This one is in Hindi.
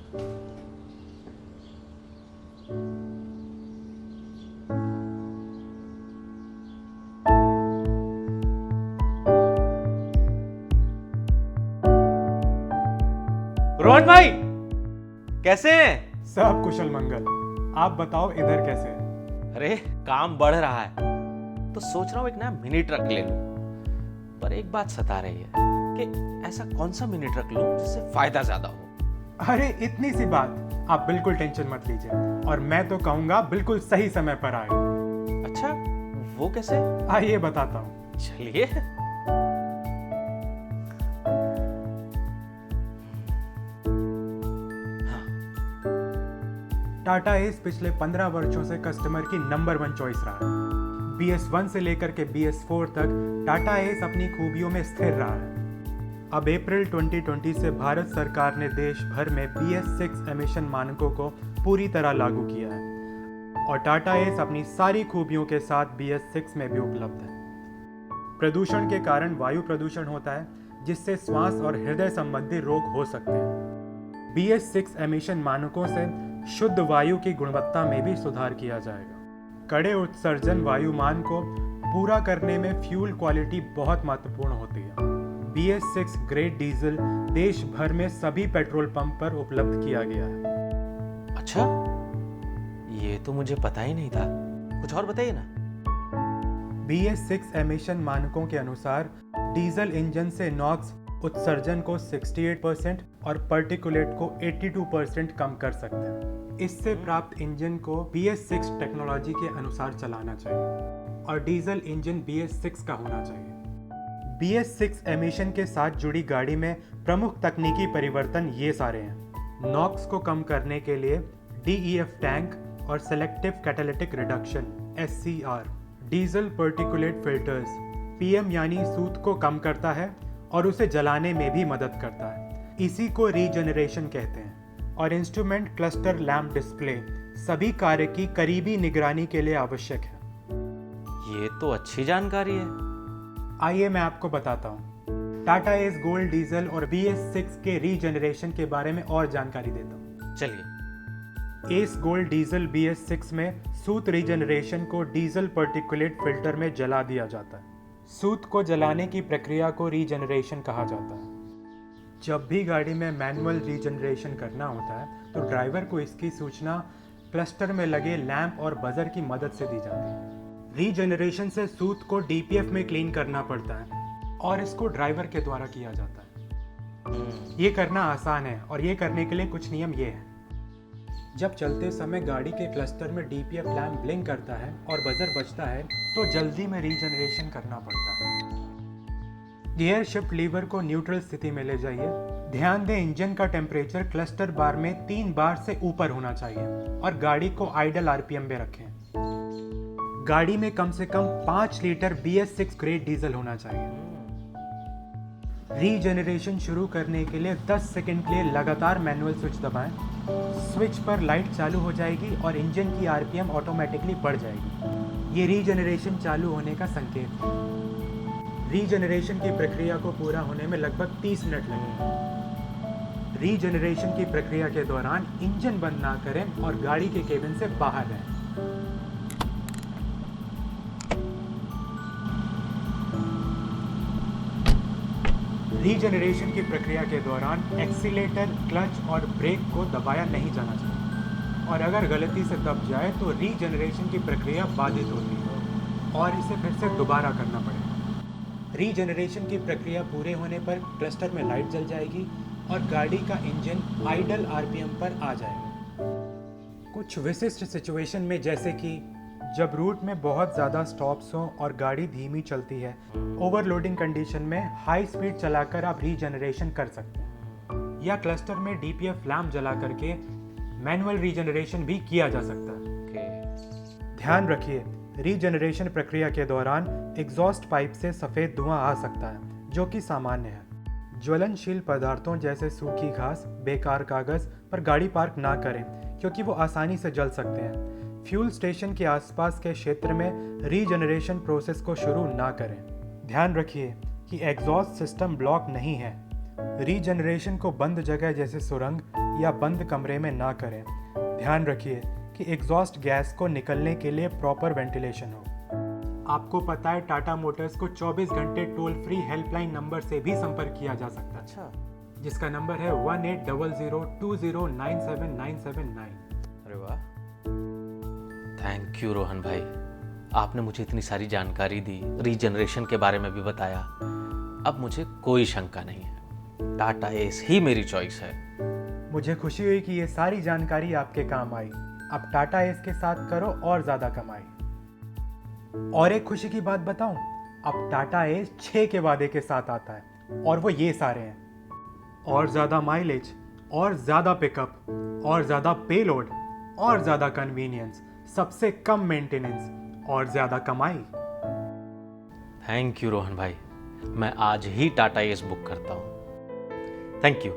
रोहन भाई, कैसे हैं? सब कुशल मंगल। आप बताओ इधर कैसे है? अरे काम बढ़ रहा है तो सोच रहा हूँ एक नया मिनी ट्रक ले लूं। पर एक बात सता रही है कि ऐसा कौन सा मिनी ट्रक लूं जिससे फायदा ज्यादा हो। अरे इतनी सी बात, आप बिल्कुल टेंशन मत लीजिए और मैं तो कहूंगा बिल्कुल सही समय पर आए। अच्छा, वो कैसे? आइए बताता हूँ। चलिए। टाटा एस पिछले 15 वर्षों से कस्टमर की नंबर 1 चॉइस रहा है। BS1 से लेकर के BS4 तक टाटा एस अपनी खूबियों में स्थिर रहा है। अब अप्रैल 2020 से भारत सरकार ने देश भर में BS6 एमिशन मानकों को पूरी तरह लागू किया है और टाटा एस अपनी सारी खूबियों के साथ BS6 में भी उपलब्ध है। प्रदूषण के कारण वायु प्रदूषण होता है, जिससे श्वास और हृदय संबंधी रोग हो सकते हैं। BS6 एमिशन मानकों से शुद्ध वायु की गुणवत्ता में भी सुधार किया जाएगा। कड़े उत्सर्जन वायुमान को पूरा करने में फ्यूल क्वालिटी बहुत महत्वपूर्ण होती है। BS6 ग्रेड डीजल देश भर में सभी पेट्रोल पंप पर उपलब्ध किया गया है। अच्छा, ये तो मुझे पता ही नहीं था। कुछ और बताइए ना। BS6 एमिशन मानकों के अनुसार डीजल इंजन से नॉक्स उत्सर्जन को 68% और पार्टिकुलेट को 82% कम कर सकते हैं। इससे प्राप्त इंजन को BS6 टेक्नोलॉजी के अनुसार चलाना चाहिए और डीजल इंजन BS6 का होना चाहिए। BS6 एमिशन के साथ जुड़ी गाड़ी में प्रमुख तकनीकी परिवर्तन ये सारे हैं। नॉक्स को कम करने के लिए DEF टैंक और selective catalytic reduction SCR, diesel particulate filters PM यानी सूत को कम करता है और उसे जलाने में भी मदद करता है। इसी को रीजनरेशन कहते हैं। और इंस्ट्रूमेंट क्लस्टर लैंप डिस्प्ले सभी कार्य की करीबी निगरानी के लिए आवश्यक है। ये तो अच्छी जानकारी है। आइए मैं आपको बताता हूँ। टाटा एस गोल्ड डीजल और BS6 के रीजनरेशन के बारे में और जानकारी देता हूँ। चलिए। एस गोल्ड डीजल BS6 में सूत रीजनरेशन को डीजल पार्टिकुलेट फिल्टर में जला दिया जाता है। सूत को जलाने की प्रक्रिया को रीजनरेशन कहा जाता है। जब भी गाड़ी में मैनुअल रीजनरेशन करना होता है तो ड्राइवर को इसकी सूचना क्लस्टर में लगे लैंप और बजर की मदद से दी जाती है। रीजनरेशन से सूत को DPF में क्लीन करना पड़ता है और इसको ड्राइवर के द्वारा किया जाता है। ये करना आसान है और ये करने के लिए कुछ नियम ये हैं। जब चलते समय गाड़ी के क्लस्टर में DPF लैंप ब्लिंक करता है और बजर बजता है तो जल्दी में रीजनरेशन करना पड़ता है। गियर शिफ्ट लीवर को न्यूट्रल स्थिति में ले जाइए। ध्यान दें, इंजन का टेम्परेचर क्लस्टर बार में 3 बार से ऊपर होना चाहिए और गाड़ी को आइडल RPM में रखें। गाड़ी में कम से कम 5 लीटर BS6 ग्रेड डीजल होना चाहिए। रीजनरेशन शुरू करने के लिए 10 सेकंड के लिए लगातार मैनुअल स्विच दबाएं। स्विच पर लाइट चालू हो जाएगी और इंजन की RPM ऑटोमेटिकली बढ़ जाएगी। ये रीजनरेशन चालू होने का संकेत है। रीजनरेशन की प्रक्रिया को पूरा होने में लगभग 30 मिनट लगेंगे। रीजनरेशन की प्रक्रिया के दौरान इंजन बंद ना करें और गाड़ी के केबिन से बाहर रहें। रीजनरेशन की प्रक्रिया के दौरान एक्सीलेटर, क्लच और ब्रेक को दबाया नहीं जाना चाहिए और अगर गलती से दब जाए तो रीजनरेशन की प्रक्रिया बाधित होती है और इसे फिर से दोबारा करना पड़ेगा। रीजनरेशन की प्रक्रिया पूरे होने पर क्लस्टर में लाइट जल जाएगी और गाड़ी का इंजन आइडल RPM पर आ जाएगा। कुछ विशिष्ट सिचुएशन में, जैसे कि जब रूट में बहुत ज़्यादा स्टॉप्स हों और गाड़ी धीमी चलती है, ओवरलोडिंग कंडीशन में हाई स्पीड चलाकर आप रीजनरेशन कर सकते हैं या क्लस्टर में DPF लैंप जला करके मैनुअल रीजनरेशन भी किया जा सकता है। ध्यान रखिए, रीजनरेशन प्रक्रिया के दौरान एग्जॉस्ट पाइप से सफ़ेद धुआं आ सकता है, जो कि सामान्य है। ज्वलनशील पदार्थों जैसे सूखी घास, बेकार कागज़ पर गाड़ी पार्क ना करें क्योंकि वो आसानी से जल सकते हैं। फ्यूल स्टेशन के आसपास के क्षेत्र में रीजनरेशन प्रोसेस को शुरू ना करें। ध्यान रखिए कि एग्जॉस्ट सिस्टम ब्लॉक नहीं है। रीजनरेशन को बंद जगह जैसे सुरंग या बंद कमरे में ना करें। ध्यान रखिए कि एग्जॉस्ट गैस को निकलने के लिए प्रॉपर वेंटिलेशन हो। आपको पता है टाटा मोटर्स को 24 घंटे टोल फ्री हेल्पलाइन नंबर से भी संपर्क किया जा सकता है, अच्छा, जिसका नंबर है 180020979979। अरे वाह, थैंक यू रोहन भाई, आपने मुझे इतनी सारी जानकारी दी, रीजनरेशन के बारे में भी बताया। अब मुझे कोई शंका नहीं है, टाटा एस ही मेरी चॉइस है। मुझे खुशी हुई कि ये सारी जानकारी आपके काम आई। अब टाटा एस के साथ करो और ज़्यादा कमाई। और एक खुशी की बात बताऊं, अब टाटा एस 6 के वादे के साथ आता है, और वो ये सारे हैं: और ज़्यादा माइलेज, और ज़्यादा पिकअप, और ज़्यादा पेलोड, और ज़्यादा कन्वीनियंस, सबसे कम मेंटेनेंस, और ज़्यादा कमाई। थैंक यू रोहन भाई, मैं आज ही टाटा एस बुक करता हूँ। Thank you.